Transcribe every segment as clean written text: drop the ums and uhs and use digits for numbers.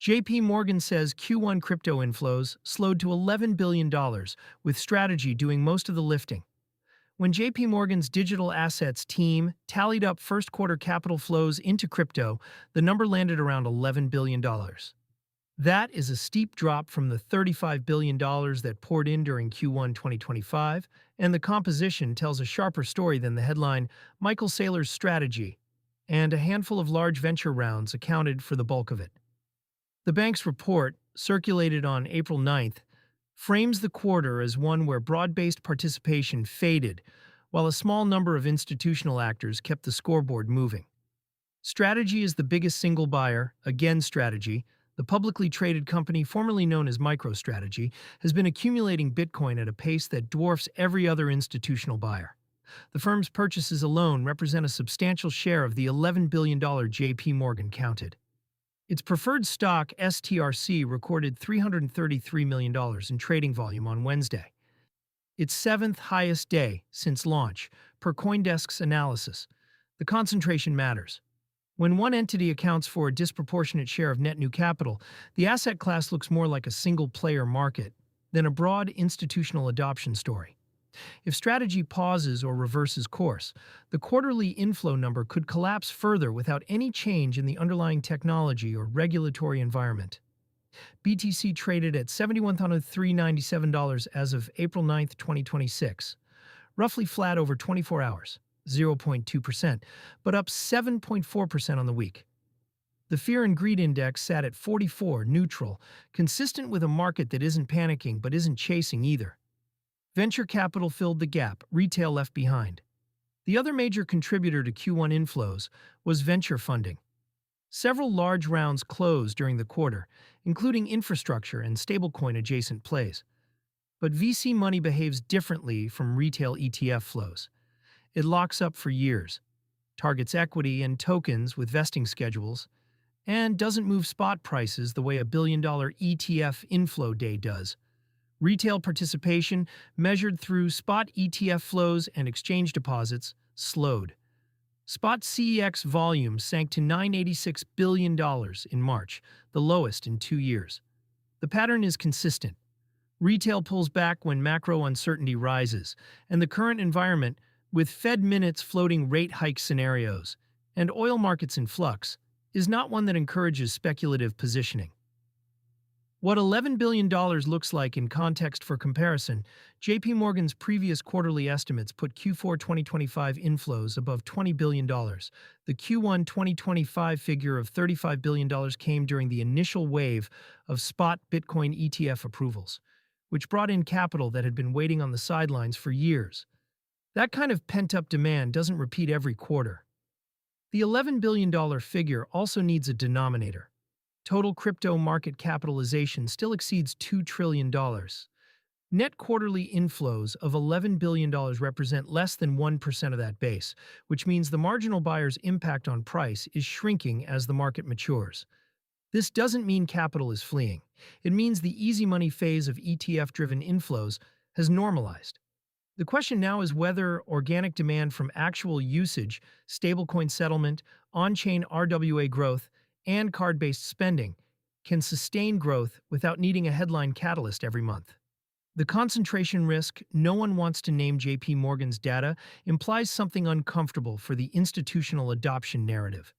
JPMorgan says Q1 crypto inflows slowed to $11 billion, with strategy doing most of the lifting. When JPMorgan's digital assets team tallied up first quarter capital flows into crypto, the number landed around $11 billion. That is a steep drop from the $35 billion that poured in during Q1 2025, and the composition tells a sharper story than the headline. Michael Saylor's strategy and a handful of large venture rounds accounted for the bulk of it. The bank's report, circulated on April 9th, frames the quarter as one where broad-based participation faded, while a small number of institutional actors kept the scoreboard moving. Strategy is the biggest single buyer. Again, Strategy, the publicly traded company formerly known as MicroStrategy, has been accumulating Bitcoin at a pace that dwarfs every other institutional buyer. The firm's purchases alone represent a substantial share of the $11 billion JPMorgan counted. Its preferred stock, STRC, recorded $333 million in trading volume on Wednesday, its seventh highest day since launch, per CoinDesk's analysis. The concentration matters. When one entity accounts for a disproportionate share of net new capital, the asset class looks more like a single-player market than a broad institutional adoption story. If strategy pauses or reverses course, the quarterly inflow number could collapse further without any change in the underlying technology or regulatory environment. BTC traded at $71,397 as of April 9, 2026, roughly flat over 24 hours, 0.2%, but up 7.4% on the week. The Fear and Greed Index sat at 44, neutral, consistent with a market that isn't panicking but isn't chasing either. Venture capital filled the gap, retail left behind. The other major contributor to Q1 inflows was venture funding. Several large rounds closed during the quarter, including infrastructure and stablecoin-adjacent plays. But VC money behaves differently from retail ETF flows. It locks up for years, targets equity and tokens with vesting schedules, and doesn't move spot prices the way a billion-dollar ETF inflow day does. Retail participation, measured through spot ETF flows and exchange deposits, slowed. Spot CEX volume sank to $986 billion in March, the lowest in 2 years. The pattern is consistent. Retail pulls back when macro uncertainty rises, and the current environment, with Fed minutes floating rate hike scenarios and oil markets in flux, is not one that encourages speculative positioning. What $11 billion looks like in context for comparison, JPMorgan's previous quarterly estimates put Q4 2025 inflows above $20 billion. The Q1 2025 figure of $35 billion came during the initial wave of spot Bitcoin ETF approvals, which brought in capital that had been waiting on the sidelines for years. That kind of pent-up demand doesn't repeat every quarter. The $11 billion figure also needs a denominator. Total crypto market capitalization still exceeds $2 trillion. Net quarterly inflows of $11 billion represent less than 1% of that base, which means the marginal buyer's impact on price is shrinking as the market matures. This doesn't mean capital is fleeing. It means the easy money phase of ETF-driven inflows has normalized. The question now is whether organic demand from actual usage, stablecoin settlement, on-chain RWA growth, and card-based spending can sustain growth without needing a headline catalyst every month. The concentration risk, no one wants to name JPMorgan's data, implies something uncomfortable for the institutional adoption narrative.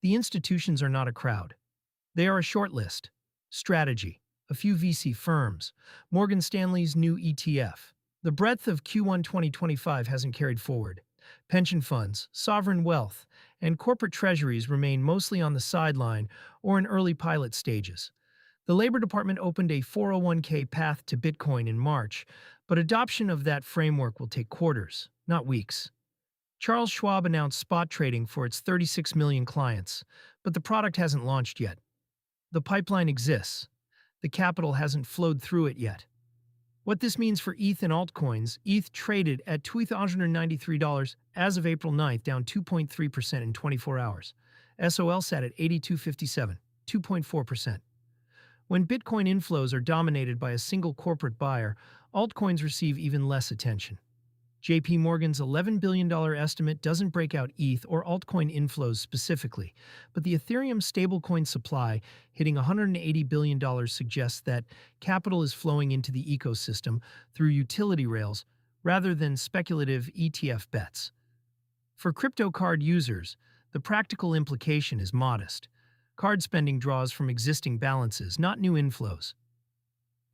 The institutions are not a crowd. They are a short list. Strategy, a few VC firms, Morgan Stanley's new ETF. The breadth of Q1 2025 hasn't carried forward. Pension funds, sovereign wealth, and corporate treasuries remain mostly on the sideline or in early pilot stages. The Labor Department opened a 401k path to Bitcoin in March, but adoption of that framework will take quarters, not weeks. Charles Schwab announced spot trading for its 36 million clients, but the product hasn't launched yet. The pipeline exists. The capital hasn't flowed through it yet. What this means for ETH and altcoins: ETH traded at $2,393 as of April 9th, down 2.3% in 24 hours. SOL sat at $82.57, 2.4%. When Bitcoin inflows are dominated by a single corporate buyer, altcoins receive even less attention. JPMorgan's $11 billion estimate doesn't break out ETH or altcoin inflows specifically, but the Ethereum stablecoin supply hitting $180 billion suggests that capital is flowing into the ecosystem through utility rails rather than speculative ETF bets. For crypto card users, the practical implication is modest. Card spending draws from existing balances, not new inflows.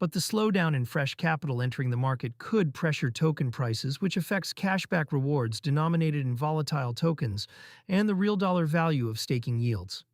But the slowdown in fresh capital entering the market could pressure token prices, which affects cashback rewards denominated in volatile tokens and the real dollar value of staking yields.